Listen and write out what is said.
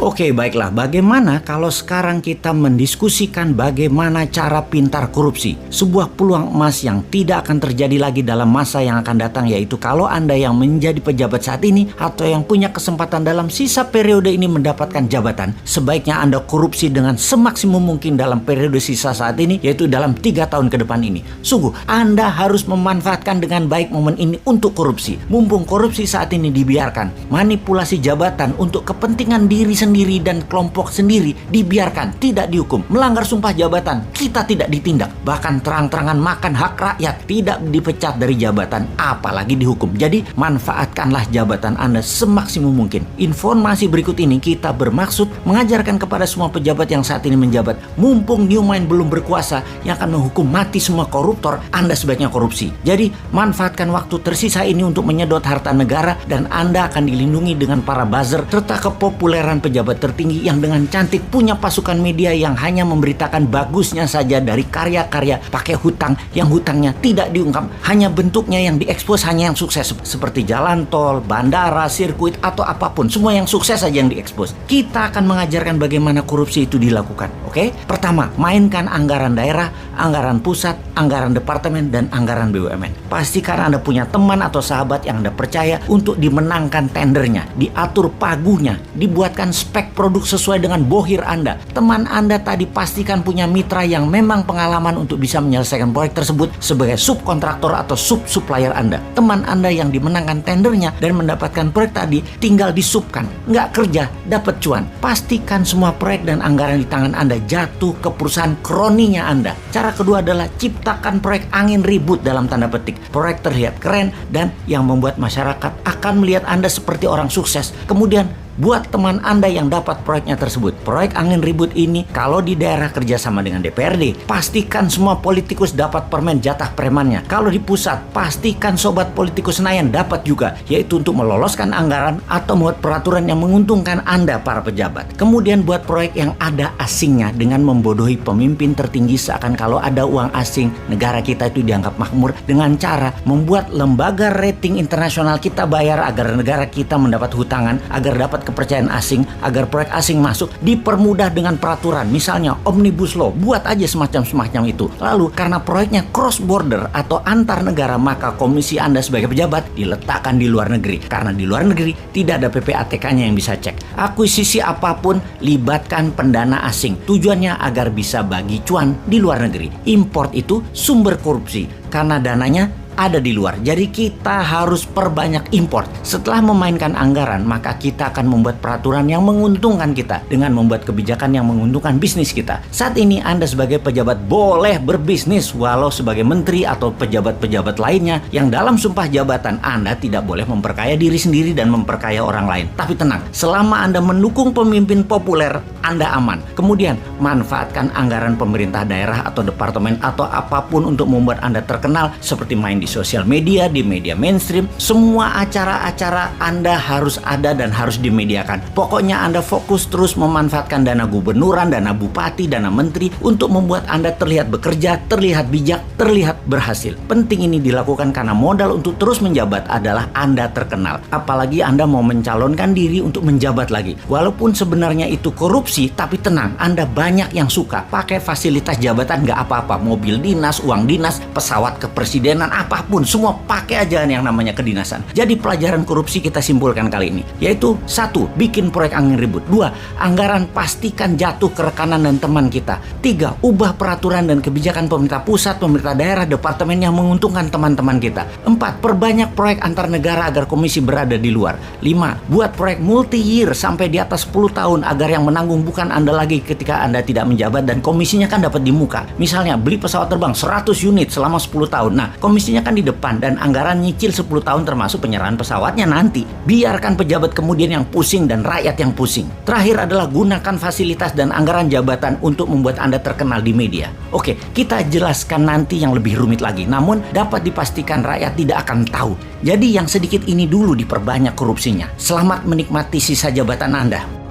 Oke, baiklah. Bagaimana kalau sekarang kita mendiskusikan bagaimana cara pintar korupsi? Sebuah peluang emas yang tidak akan terjadi lagi dalam masa yang akan datang, yaitu kalau Anda yang menjadi pejabat saat ini atau yang punya kesempatan dalam sisa periode ini mendapatkan jabatan, sebaiknya Anda korupsi dengan semaksimum mungkin dalam periode sisa saat ini, yaitu dalam 3 tahun ke depan ini. Sungguh, Anda harus memanfaatkan dengan baik momen ini untuk korupsi. Mumpung korupsi saat ini dibiarkan, manipulasi jabatan untuk kepentingan diri sendiri dan kelompok sendiri dibiarkan, tidak dihukum. Melanggar sumpah jabatan, kita tidak ditindak. Bahkan terang-terangan makan hak rakyat, tidak dipecat dari jabatan, apalagi dihukum. Jadi manfaatkanlah jabatan Anda semaksimum mungkin. Informasi berikut ini kita bermaksud mengajarkan kepada semua pejabat yang saat ini menjabat, mumpung New Mind belum berkuasa yang akan menghukum mati semua koruptor, Anda sebaiknya korupsi. Jadi manfaatkan waktu tersisa ini untuk menyedot harta negara, dan Anda akan dilindungi dengan para buzzer serta kepopuleran pejabat tertinggi yang dengan cantik punya pasukan media yang hanya memberitakan bagusnya saja dari karya-karya pakai hutang yang hutangnya tidak diungkap, hanya bentuknya yang diekspos, hanya yang sukses seperti jalan tol, bandara, sirkuit atau apapun, semua yang sukses saja yang diekspos. Kita akan mengajarkan bagaimana korupsi itu dilakukan. Oke? Pertama, mainkan anggaran daerah, anggaran pusat, anggaran departemen, dan anggaran BUMN. Pastikan Anda punya teman atau sahabat yang Anda percaya untuk dimenangkan tendernya, diatur pagunya, dibuatkan spek produk sesuai dengan bohir Anda. Teman Anda tadi pastikan punya mitra yang memang pengalaman untuk bisa menyelesaikan proyek tersebut sebagai subkontraktor atau sub-supplier Anda. Teman Anda yang dimenangkan tendernya dan mendapatkan proyek tadi tinggal disubkan, nggak kerja, dapat cuan. Pastikan semua proyek dan anggaran di tangan Anda jatuh ke perusahaan kroninya Anda. Cara kedua adalah ciptakan proyek angin ribut dalam tanda petik. Proyek terlihat keren dan yang membuat masyarakat akan melihat Anda seperti orang sukses. Kemudian buat teman Anda yang dapat proyeknya tersebut. Proyek angin ribut ini kalau di daerah kerjasama dengan DPRD, pastikan semua politikus dapat permen jatah premannya. Kalau di pusat, pastikan sobat politikus Senayan dapat juga, yaitu untuk meloloskan anggaran atau membuat peraturan yang menguntungkan Anda para pejabat. Kemudian buat proyek yang ada asingnya dengan membodohi pemimpin tertinggi, seakan kalau ada uang asing, negara kita itu dianggap makmur, dengan cara membuat lembaga rating internasional kita bayar agar negara kita mendapat hutangan, agar dapat kepercayaan asing, agar proyek asing masuk, dipermudah dengan peraturan, misalnya Omnibus Law, buat aja semacam itu. Lalu karena proyeknya cross border atau antar negara, maka komisi Anda sebagai pejabat diletakkan di luar negeri, karena di luar negeri tidak ada PPATK-nya yang bisa cek. Akuisisi apapun libatkan pendana asing, tujuannya agar bisa bagi cuan di luar negeri. Import itu sumber korupsi karena dananya ada di luar. Jadi kita harus perbanyak import. Setelah memainkan anggaran, maka kita akan membuat peraturan yang menguntungkan kita dengan membuat kebijakan yang menguntungkan bisnis kita. Saat ini Anda sebagai pejabat boleh berbisnis, walau sebagai menteri atau pejabat-pejabat lainnya yang dalam sumpah jabatan Anda tidak boleh memperkaya diri sendiri dan memperkaya orang lain. Tapi tenang, selama Anda mendukung pemimpin populer, Anda aman. Kemudian manfaatkan anggaran pemerintah daerah atau departemen atau apapun untuk membuat Anda terkenal, seperti main di sosial media, di media mainstream. Semua acara-acara Anda harus ada dan harus dimediakan. Pokoknya Anda fokus terus memanfaatkan dana gubernuran, dana bupati, dana menteri untuk membuat Anda terlihat bekerja, terlihat bijak, terlihat berhasil. Penting ini dilakukan karena modal untuk terus menjabat adalah Anda terkenal. Apalagi Anda mau mencalonkan diri untuk menjabat lagi. Walaupun sebenarnya itu korupsi, tapi tenang, Anda banyak yang suka pakai fasilitas jabatan, nggak apa-apa. Mobil dinas, uang dinas, pesawat kepresidenan, apapun, semua pakai aja yang namanya kedinasan. Jadi pelajaran korupsi kita simpulkan kali ini, yaitu 1. Bikin proyek angin ribut. 2. Anggaran pastikan jatuh ke rekanan dan teman kita. 3. Ubah peraturan dan kebijakan pemerintah pusat, pemerintah daerah, departemen yang menguntungkan teman-teman kita. 4. Perbanyak proyek antar negara agar komisi berada di luar. 5. Buat proyek multi-year sampai di atas 10 tahun agar yang menanggung bukan Anda lagi ketika Anda tidak menjabat, dan komisinya kan dapat di muka. Misalnya beli pesawat terbang 100 unit selama 10 tahun. Nah, komisinya kan di depan dan anggaran nyicil 10 tahun termasuk penyerahan pesawatnya nanti. Biarkan pejabat kemudian yang pusing dan rakyat yang pusing. Terakhir adalah gunakan fasilitas dan anggaran jabatan untuk membuat Anda terkenal di media. Oke, kita jelaskan nanti yang lebih rumit lagi, namun dapat dipastikan rakyat tidak akan tahu. Jadi yang sedikit ini dulu diperbanyak korupsinya. Selamat menikmati sisa jabatan Anda.